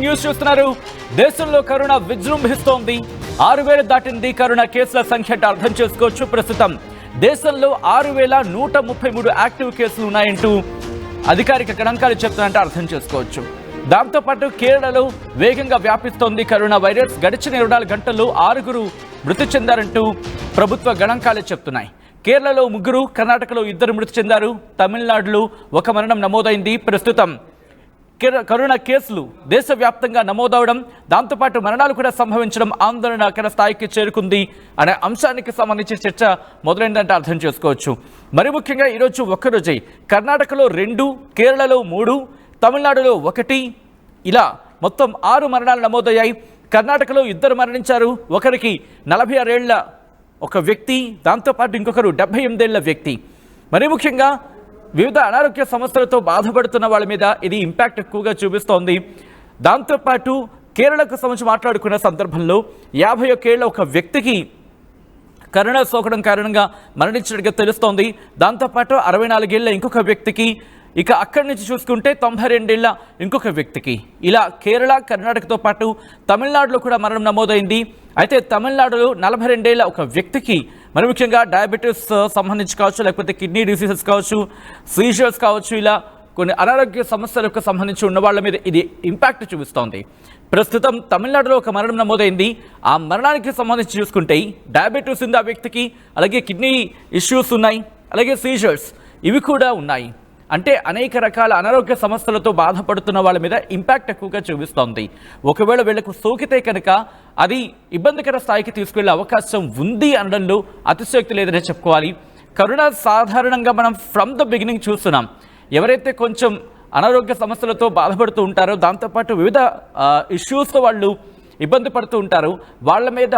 News చూస్తున్నారు. దేశంలో corona విజృంభిస్తోంది. 6,000 దాటింది కరోనా కేసుల సంఖ్య అంటే అర్థం చేసుకోవచ్చు. ప్రస్తుతం దేశంలో 6,133 యాక్టివ్ కేసులు ఉన్నాయంటూ అధికారిక గణాంకాలు చెప్తున్నారంటే అర్థం చేసుకోవచ్చు. దాంతోపాటు కేరళలో వేగంగా వ్యాపిస్తోంది కరోనా వైరస్. గడిచిన 24 గంటల్లో 6 మృతి చెందారంటూ ప్రభుత్వ గణాంకాలు చెప్తున్నాయి. కేరళలో 3, కర్ణాటకలో 2 మృతి చెందారు. తమిళనాడులో 1 మరణం నమోదైంది. ప్రస్తుతం కరోనా కేసులు దేశవ్యాప్తంగా నమోదవడం, దాంతోపాటు మరణాలు కూడా సంభవించడం ఆందోళనకర స్థాయికి చేరుకుంది అనే అంశానికి సంబంధించి చర్చ మొదలైందంటే అర్థం చేసుకోవచ్చు. మరి ముఖ్యంగా ఈరోజు ఒక్కరోజే కర్ణాటకలో 2, కేరళలో 3, తమిళనాడులో 1 ఇలా మొత్తం 6 మరణాలు నమోదయ్యాయి. కర్ణాటకలో 2 మరణించారు. ఒకరికి 46 ఏళ్ల ఒక వ్యక్తి, దాంతోపాటు ఇంకొకరు 78 ఏళ్ల వ్యక్తి. మరి ముఖ్యంగా వివిధ అనారోగ్య సమస్యలతో బాధపడుతున్న వాళ్ళ మీద ఇది ఇంపాక్ట్ ఎక్కువగా చూపిస్తోంది. దాంతోపాటు కేరళకు సంబంధించి మాట్లాడుకున్న సందర్భంలో 51 ఏళ్ల ఒక వ్యక్తికి కరోనా సోకడం కారణంగా మరణించినట్టుగా తెలుస్తోంది. దాంతోపాటు 64 ఏళ్ల ఇంకొక వ్యక్తికి, ఇక అక్కడి నుంచి చూసుకుంటే 92 ఏళ్ల ఇంకొక వ్యక్తికి, ఇలా కేరళ, కర్ణాటకతో పాటు తమిళనాడులో కూడా మరణం నమోదైంది. అయితే తమిళనాడులో 42 ఏళ్ల ఒక వ్యక్తికి మరి ముఖ్యంగా డయాబెటీస్ సంబంధించి కావచ్చు, లేకపోతే కిడ్నీ డిసీజెస్ కావచ్చు, సీజర్స్ కావచ్చు, ఇలా కొన్ని అనారోగ్య సమస్యలకు సంబంధించి ఉన్న వాళ్ళ మీద ఇది ఇంపాక్ట్ చూపిస్తోంది. ప్రస్తుతం తమిళనాడులో 1 మరణం నమోదైంది. ఆ మరణానికి సంబంధించి చూసుకుంటే డయాబెటీస్ ఉంది ఆ వ్యక్తికి, అలాగే కిడ్నీ ఇష్యూస్ ఉన్నాయి, అలాగే సీజర్స్ ఇవి కూడా ఉన్నాయి. అంటే అనేక రకాల అనారోగ్య సమస్యలతో బాధపడుతున్న వాళ్ళ మీద ఇంపాక్ట్ ఎక్కువగా చూపిస్తోంది. ఒకవేళ వీళ్లకు సోకితే కనుక అది ఇబ్బందికర స్థాయికి తీసుకెళ్లే అవకాశం ఉంది అనడంలో అతిశయోక్తి లేదనే చెప్పుకోవాలి. కరోనా సాధారణంగా మనం ఫ్రమ్ ద బిగినింగ్ చూస్తున్నాం. ఎవరైతే కొంచెం అనారోగ్య సమస్యలతో బాధపడుతూ ఉంటారో, దాంతోపాటు వివిధ ఇష్యూస్తో వాళ్ళు ఇబ్బంది పడుతూ ఉంటారు, వాళ్ళ మీద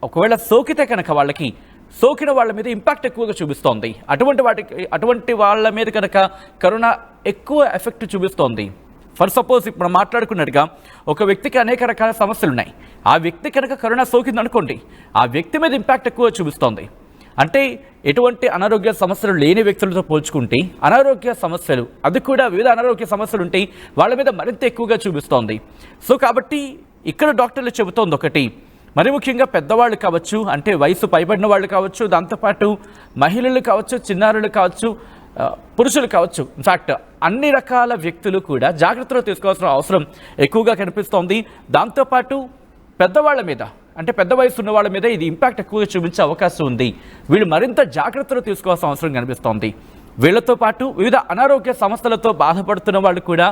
ఒకవేళ సోకితే కనుక వాళ్ళకి సోకిన వాళ్ళ మీద ఇంపాక్ట్ ఎక్కువగా చూపిస్తోంది. అటువంటి వాళ్ళ మీద కనుక కరోనా ఎక్కువ ఎఫెక్ట్ చూపిస్తోంది. ఫర్ సపోజ్ ఇప్పుడు మనం మాట్లాడుకున్నట్టుగా ఒక వ్యక్తికి అనేక రకాల సమస్యలు ఉన్నాయి. ఆ వ్యక్తి కనుక కరోనా సోకింది అనుకోండి, ఆ వ్యక్తి మీద ఇంపాక్ట్ ఎక్కువ చూపిస్తోంది. అంటే ఎటువంటి అనారోగ్య సమస్యలు లేని వ్యక్తులతో పోల్చుకుంటే అనారోగ్య సమస్యలు, అది కూడా వివిధ అనారోగ్య సమస్యలు ఉంటాయి, వాళ్ళ మీద మరింత ఎక్కువగా చూపిస్తోంది. సో కాబట్టి ఇక్కడ డాక్టర్లు చెబుతోంది ఒకటి, మరి ముఖ్యంగా పెద్దవాళ్ళు కావచ్చు, అంటే వయసు పైబడిన వాళ్ళు కావచ్చు, దాంతోపాటు మహిళలు కావచ్చు, చిన్నారులు కావచ్చు, పురుషులు కావచ్చు, ఇన్ఫ్యాక్ట్ అన్ని రకాల వ్యక్తులు కూడా జాగ్రత్తలు తీసుకోవాల్సిన అవసరం ఎక్కువగా కనిపిస్తోంది. దాంతోపాటు పెద్దవాళ్ళ మీద, అంటే పెద్ద వయసు ఉన్న వాళ్ళ మీద ఇది ఇంపాక్ట్ ఎక్కువగా చూపించే అవకాశం ఉంది. వీళ్ళు మరింత జాగ్రత్తలు తీసుకోవాల్సిన అవసరం కనిపిస్తోంది. వీళ్ళతో పాటు వివిధ అనారోగ్య సమస్యలతో బాధపడుతున్న వాళ్ళు కూడా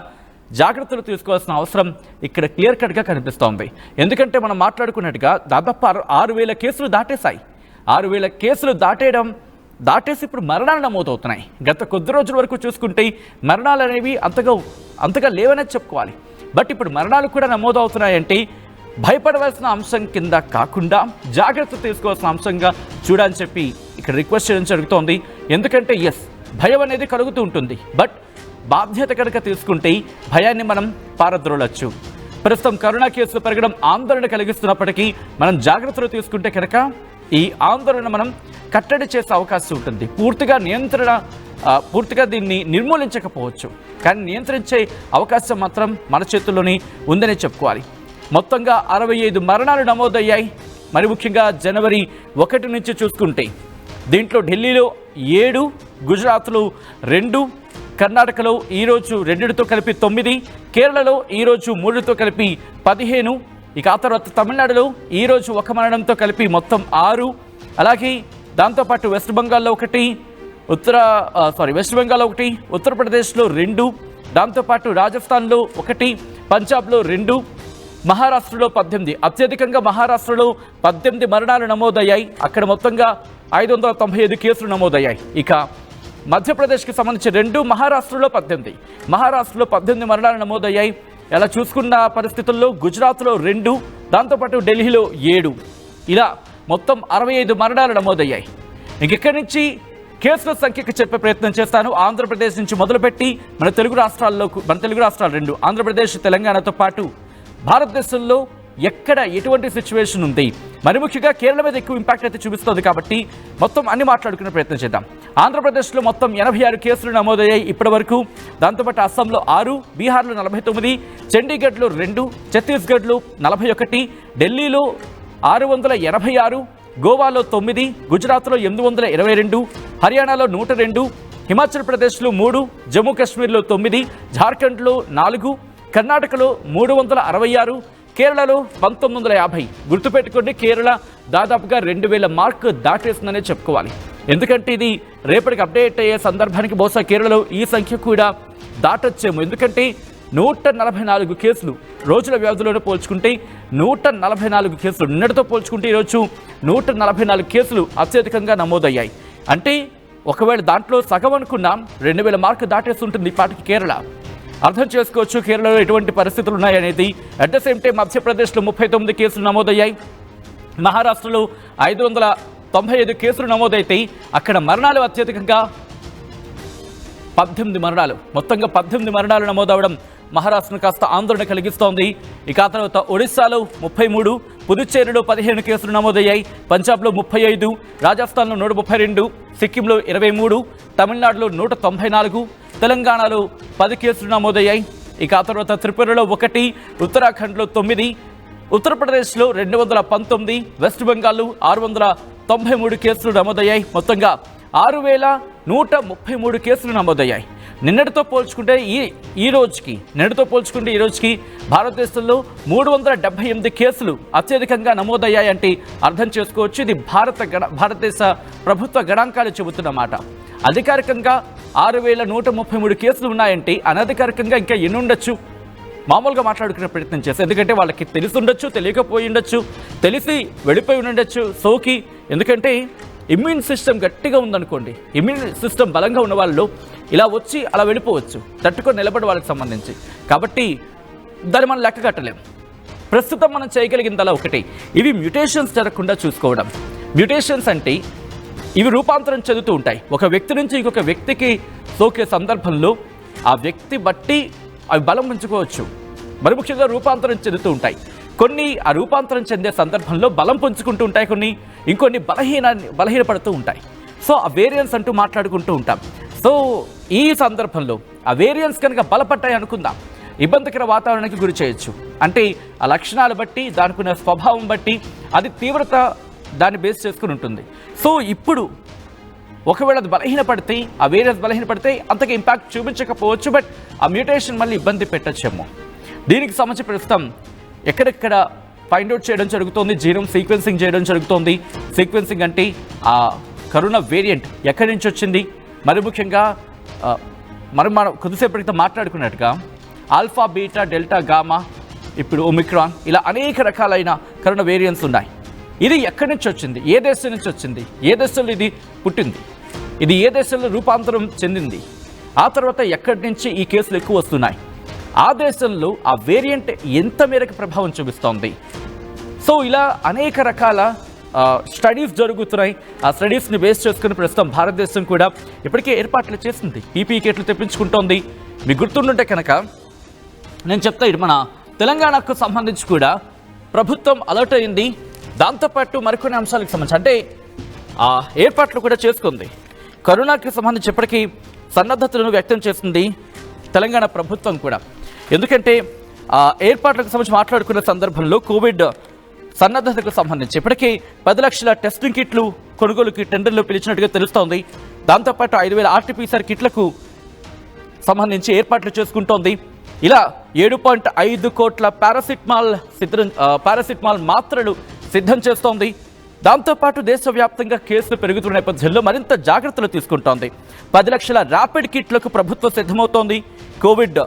జాగ్రత్తలు తీసుకోవాల్సిన అవసరం ఇక్కడ క్లియర్ కట్గా కనిపిస్తోంది. ఎందుకంటే మనం మాట్లాడుకున్నట్టుగా దాదాపు 6,000 కేసులు దాటేశాయి. 6,000 కేసులు దాటేసి ఇప్పుడు మరణాలు నమోదవుతున్నాయి. గత కొద్ది రోజుల వరకు చూసుకుంటే మరణాలు అనేవి అంతగా లేవనే చెప్పుకోవాలి. బట్ ఇప్పుడు మరణాలు కూడా నమోదవుతున్నాయంటే భయపడవలసిన అంశం కింద కాకుండా జాగ్రత్త తీసుకోవాల్సిన అంశంగా చూడాలని చెప్పి ఇక్కడ రిక్వెస్ట్ చేయడం జరుగుతోంది. ఎందుకంటే భయం అనేది కలుగుతూ ఉంటుంది, బట్ బాధ్యత కనుక తీసుకుంటే భయాన్ని మనం పారద్రోలచ్చు. ప్రస్తుతం కరోనా కేసులు పెరగడం ఆందోళన కలిగిస్తున్నప్పటికీ మనం జాగ్రత్తలు తీసుకుంటే కనుక ఈ ఆందోళన మనం కట్టడి చేసే అవకాశం ఉంటుంది. పూర్తిగా దీన్ని నిర్మూలించకపోవచ్చు, కానీ నియంత్రించే అవకాశం మాత్రం మన చేతుల్లోనే ఉందని చెప్పుకోవాలి. మొత్తంగా 65 మరణాలు నమోదయ్యాయి. మరి ముఖ్యంగా జనవరి 1 నుంచి చూసుకుంటే దీంట్లో ఢిల్లీలో 7, గుజరాత్లో 2, కర్ణాటకలో ఈరోజు 2తో కలిపి 9, కేరళలో ఈరోజు 3తో కలిపి 15, ఇక ఆ తర్వాత తమిళనాడులో ఈరోజు 1 మరణంతో కలిపి మొత్తం 6, అలాగే దాంతోపాటు వెస్ట్ బెంగాల్లో 1, ఉత్తరప్రదేశ్లో 2, దాంతోపాటు రాజస్థాన్లో 1, పంజాబ్లో 2, మహారాష్ట్రలో 18, అత్యధికంగా మహారాష్ట్రలో 18 మరణాలు నమోదయ్యాయి. అక్కడ మొత్తంగా 595 కేసులు నమోదయ్యాయి. ఇక మధ్యప్రదేశ్కి సంబంధించి 2, మహారాష్ట్రలో 18 మరణాలు నమోదయ్యాయి. ఇలా చూసుకున్న పరిస్థితుల్లో గుజరాత్లో 2, దాంతోపాటు ఢిల్లీలో 7, ఇలా మొత్తం 65 మరణాలు నమోదయ్యాయి. ఇంకెక్కడి నుంచి కేసుల సంఖ్యకు చెప్పే ప్రయత్నం చేస్తాను. ఆంధ్రప్రదేశ్ నుంచి మొదలుపెట్టి మన తెలుగు రాష్ట్రాలు 2, ఆంధ్రప్రదేశ్, తెలంగాణతో పాటు భారతదేశంలో ఎక్కడ ఎటువంటి సిచ్యువేషన్ ఉంది, మరి ముఖ్యంగా కేరళ మీద ఎక్కువ ఇంపాక్ట్ అయితే చూపిస్తుంది కాబట్టి మొత్తం అన్ని మాట్లాడుకునే ప్రయత్నం చేద్దాం. ఆంధ్రప్రదేశ్లో మొత్తం 86 కేసులు నమోదయ్యాయి ఇప్పటి వరకు. దాంతోపాటు అస్సాంలో 6, బీహార్లో 49, చండీగఢ్లో 2, ఛత్తీస్గఢ్లో 41, ఢిల్లీలో 686, గోవాలో 9, గుజరాత్లో 822, హర్యానాలో 102, హిమాచల్ ప్రదేశ్లో 3, జమ్మూ కాశ్మీర్లో 9, జార్ఖండ్లో 4, కర్ణాటకలో 366, కేరళలో 1950. గుర్తుపెట్టుకోండి, కేరళ దాదాపుగా 2000 మార్క్ దాటేస్తుందనే చెప్పుకోవాలి. ఎందుకంటే ఇది రేపటికి అప్డేట్ అయ్యే సందర్భానికి బహుశా కేరళలో ఈ సంఖ్య కూడా దాటొచ్చేమో. ఎందుకంటే 144 కేసులు రోజుల వ్యవధిలోనే పోల్చుకుంటే 144 కేసులు, నిన్నటితో పోల్చుకుంటే ఈరోజు 144 కేసులు అత్యధికంగా నమోదయ్యాయి. అంటే ఒకవేళ దాంట్లో సగం అనుకున్నాం 2000 మార్క్ దాటేస్తుంటుంది ఈ పాటికి కేరళ. అర్థం చేసుకోవచ్చు కేరళలో ఎటువంటి పరిస్థితులు ఉన్నాయనేది. అట్ ద సేమ్ టైం మధ్యప్రదేశ్లో 39 కేసులు నమోదయ్యాయి, మహారాష్ట్రలో 595 కేసులు నమోదైతే అక్కడ మరణాలు అత్యధికంగా 18 మరణాలు, మొత్తంగా 18 మరణాలు నమోదవడం మహారాష్ట్రను కాస్త ఆందోళన కలిగిస్తోంది. ఇక ఆ తర్వాత ఒడిశాలో 33, పుదుచ్చేరిలో 15 కేసులు నమోదయ్యాయి, పంజాబ్లో 35, రాజస్థాన్లో 132, సిక్కింలో 23, తమిళనాడులో 194, తెలంగాణలో 10 కేసులు నమోదయ్యాయి. ఇక ఆ తర్వాత త్రిపురలో 1, ఉత్తరాఖండ్లో 9, ఉత్తరప్రదేశ్లో 219, వెస్ట్ బెంగాల్లో 693 కేసులు నమోదయ్యాయి. మొత్తంగా 6133 కేసులు నమోదయ్యాయి. నిన్నటితో పోల్చుకుంటే ఈ రోజుకి భారతదేశంలో 378 కేసులు అత్యధికంగా నమోదయ్యాయంటే అర్థం చేసుకోవచ్చు. ఇది భారతదేశ ప్రభుత్వ గణాంకాలు చెబుతున్నమాట. అధికారికంగా 6133 కేసులు ఉన్నాయంటే అనధికారికంగా ఇంకా ఎన్ని ఉండొచ్చు మామూలుగా మాట్లాడుకునే ప్రయత్నం చేస్తారు. ఎందుకంటే వాళ్ళకి తెలిసి ఉండొచ్చు, తెలియకపోయి ఉండొచ్చు, తెలిసి వెళ్ళిపోయి ఉండొచ్చు సోకి. ఎందుకంటే ఇమ్యూన్ సిస్టమ్ గట్టిగా ఉందనుకోండి, ఇమ్యూన్ సిస్టమ్ బలంగా ఉన్న వాళ్ళు ఇలా వచ్చి అలా వెళ్ళిపోవచ్చు, తట్టుకొని నిలబడి వాళ్ళకి సంబంధించి. కాబట్టి దాన్ని మనం లెక్క కట్టలేం. ప్రస్తుతం మనం చేయగలిగిందలా ఒకటి, ఇవి మ్యూటేషన్స్ జరగకుండా చూసుకోవడం. మ్యూటేషన్స్ అంటే ఇవి రూపాంతరం చెందుతూ ఉంటాయి. ఒక వ్యక్తి నుంచి ఇంకొక వ్యక్తికి సోకే సందర్భంలో ఆ వ్యక్తి బట్టి అవి బలం పుంజుకోవచ్చు, మరి ముఖ్యంగా రూపాంతరం చెందుతూ ఉంటాయి. కొన్ని ఆ రూపాంతరం చెందే సందర్భంలో బలం పుంజుకుంటూ ఉంటాయి, ఇంకొన్ని బలహీనపడుతూ ఉంటాయి. సో ఆ వేరియన్స్ అంటూ మాట్లాడుకుంటూ ఉంటాం. సో ఈ సందర్భంలో ఆ వేరియన్స్ కనుక బలపడ్డాయి అనుకుందాం, ఇబ్బందికర వాతావరణానికి గురి చేయొచ్చు. అంటే ఆ లక్షణాలు బట్టి, దానికున్న స్వభావం బట్టి, అది తీవ్రత దాన్ని బేస్ చేసుకుని ఉంటుంది. సో ఇప్పుడు ఒకవేళ అది బలహీనపడితే, ఆ వేరియన్స్ బలహీనపడితే అంతగా ఇంపాక్ట్ చూపించకపోవచ్చు, బట్ ఆ మ్యూటేషన్ మళ్ళీ ఇబ్బంది పెట్టచ్చేమో. దీనికి సంబంధించి ప్రస్తుతం ఎక్కడెక్కడ ఫైండ్ అవుట్ చేయడం జరుగుతోంది, జీనోమ్ సీక్వెన్సింగ్ చేయడం జరుగుతోంది. సీక్వెన్సింగ్ అంటే ఆ కరోనా వేరియంట్ ఎక్కడి నుంచి వచ్చింది, మరి ముఖ్యంగా మనం కొద్దిసేపు క్రితం మాట్లాడుకున్నట్టుగా ఆల్ఫా, బీటా, డెల్టా, గామా, ఇప్పుడు ఒమిక్రాన్, ఇలా అనేక రకాలైన కరోనా వేరియంట్స్ ఉన్నాయి. ఇది ఎక్కడి నుంచి వచ్చింది, ఏ దేశం నుంచి వచ్చింది, ఏ దేశంలో ఇది పుట్టింది, ఇది ఏ దేశంలో రూపాంతరం చెందింది, ఆ తర్వాత ఎక్కడి నుంచి ఈ కేసులు ఎక్కువ వస్తున్నాయి, ఆ దేశంలో ఆ వేరియంట్ ఎంత మేరకు ప్రభావం చూపిస్తోంది. సో ఇలా అనేక రకాల స్టడీస్ జరుగుతున్నాయి. ఆ స్టడీస్ని బేస్ చేసుకుని ప్రస్తుతం భారతదేశం కూడా ఇప్పటికే ఏర్పాట్లు చేసింది, పీపీ కిట్లు తెప్పించుకుంటోంది. మీకు గుర్తుండుంటే కనుక నేను చెప్తా, ఇది మన తెలంగాణకు సంబంధించి కూడా ప్రభుత్వం అలర్ట్ అయింది. దాంతోపాటు మరికొన్ని అంశాలకు సంబంధించి అంటే ఆ ఏర్పాట్లు కూడా చేసుకుంది. కరోనాకి సంబంధించి ఇప్పటికీ సన్నద్ధతలను వ్యక్తం చేస్తుంది తెలంగాణ ప్రభుత్వం కూడా. ఎందుకంటే ఆ ఏర్పాట్లకు సంబంధించి మాట్లాడుకున్న సందర్భంలో కోవిడ్ సన్నద్ధతకు సంబంధించి ఇప్పటికీ 10 లక్షల టెస్టింగ్ కిట్లు కొనుగోలుకి టెండర్లు పిలిచినట్టుగా తెలుస్తోంది. దాంతోపాటు 5,000 ఆర్టీపీసీఆర్ కిట్లకు సంబంధించి ఏర్పాట్లు చేసుకుంటోంది. ఇలా 7.5 కోట్ల పారాసిటమాల్ మాత్రలు సిద్ధం చేస్తోంది. దాంతోపాటు దేశవ్యాప్తంగా కేసులు పెరుగుతున్న నేపథ్యంలో మరింత జాగ్రత్తలు తీసుకుంటోంది. 10 లక్షల ర్యాపిడ్ కిట్లకు ప్రభుత్వం సిద్ధమవుతోంది. కోవిడ్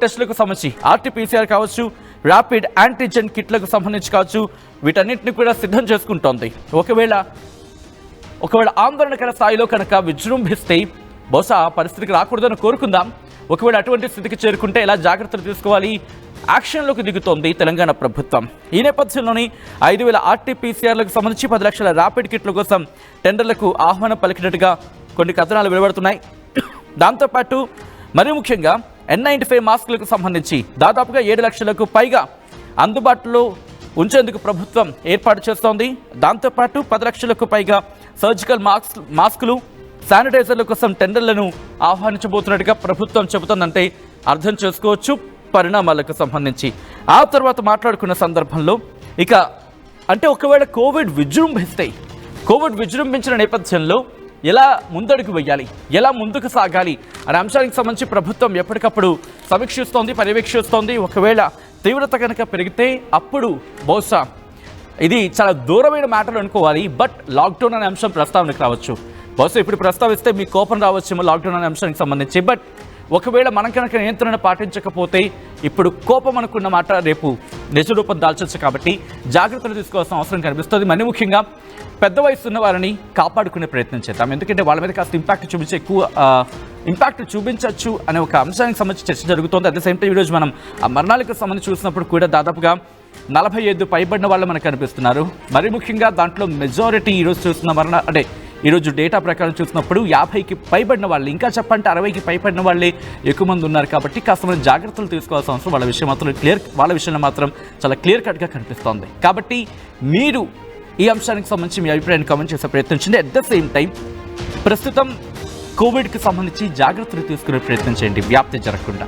టెస్టులకు సంబంధించి ఆర్టీపీసీఆర్ కావచ్చు, ర్యాపిడ్ యాంటీజెన్ కిట్లకు సంబంధించి కావచ్చు, వీటన్నిటిని కూడా సిద్ధం చేసుకుంటోంది. ఒకవేళ ఆందోళనకర స్థాయిలో కనుక విజృంభిస్తే బహుశా పరిస్థితికి రాకూడదని కోరుకుందాం. ఒకవేళ అటువంటి స్థితికి చేరుకుంటే ఎలా జాగ్రత్తలు తీసుకోవాలి, యాక్షన్లోకి దిగుతోంది తెలంగాణ ప్రభుత్వం. ఈ నేపథ్యంలోని 5,000 ఆర్టీపీసీఆర్లకు సంబంధించి 10 లక్షల ర్యాపిడ్ కిట్ల కోసం టెండర్లకు ఆహ్వానం పలికినట్టుగా కొన్ని కథనాలు వెలువడుతున్నాయి. దాంతోపాటు మరీ ముఖ్యంగా N95 మాస్కులకు సంబంధించి దాదాపుగా 7 లక్షలకు పైగా అందుబాటులో ఉంచేందుకు ప్రభుత్వం ఏర్పాటు చేస్తోంది. దాంతోపాటు 10 లక్షలకు పైగా సర్జికల్ మాస్కులు, శానిటైజర్ల కోసం టెండర్లను ఆహ్వానించబోతున్నట్టుగా ప్రభుత్వం చెబుతోందంటే అర్థం చేసుకోవచ్చు పరిణామాలకు సంబంధించి. ఆ తర్వాత మాట్లాడుకున్న సందర్భంలో ఇక అంటే ఒకవేళ కోవిడ్ విజృంభించిన నేపథ్యంలో ఎలా ముందడుగు వేయాలి, ఎలా ముందుకు సాగాలి అనే అంశానికి సంబంధించి ప్రభుత్వం ఎప్పటికప్పుడు సమీక్షిస్తోంది, పర్యవేక్షిస్తోంది. ఒకవేళ తీవ్రత కనుక పెరిగితే అప్పుడు బహుశా ఇది చాలా దూరమైన మాటలు అనుకోవాలి, బట్ లాక్డౌన్ అనే అంశం ప్రస్తావనకు రావచ్చు. బహుశా ఇప్పుడు ప్రస్తావిస్తే మీ కోపం రావచ్చేమో లాక్డౌన్ అనే అంశానికి సంబంధించి. బట్ ఒకవేళ మనం కనుక నియంత్రణ పాటించకపోతే ఇప్పుడు కోపం అనుకున్న మాట రేపు నిజ రూపం దాల్చొచ్చు. కాబట్టి జాగ్రత్తలు తీసుకోవాల్సిన అవసరం కనిపిస్తుంది. మరి ముఖ్యంగా పెద్ద వయసు ఉన్న వారిని కాపాడుకునే ప్రయత్నం చేద్దాం. ఎందుకంటే వాళ్ళ మీద కాస్త ఇంపాక్ట్ చూపించవచ్చు అనే ఒక అంశానికి సంబంధించి చర్చ జరుగుతోంది. అట్ ద సేమ్ టైం ఈరోజు మనం ఆ మరణాలకు సంబంధించి చూసినప్పుడు కూడా దాదాపుగా 45 పైబడిన వాళ్ళు మనకు కనిపిస్తున్నారు. మరి ముఖ్యంగా దాంట్లో మెజారిటీ ఈరోజు చూస్తున్న ఈరోజు డేటా ప్రకారం చూసినప్పుడు 50కి పైబడిన వాళ్ళు, ఇంకా చెప్పంటే 60కి పైబడిన వాళ్ళే ఎక్కువ మంది ఉన్నారు. కాబట్టి కాస్త మనం జాగ్రత్తలు తీసుకోవాల్సిన అవసరం వాళ్ళ విషయంలో మాత్రం చాలా క్లియర్ కట్గా కనిపిస్తోంది. కాబట్టి మీరు ఈ అంశానికి సంబంధించి మీ అభిప్రాయాన్ని కామెంట్ చేసే ప్రయత్నించండి. అట్ ద సేమ్ టైం ప్రస్తుతం కోవిడ్కి సంబంధించి జాగ్రత్తలు తీసుకునే ప్రయత్నం చేయండి, వ్యాప్తి జరగకుండా.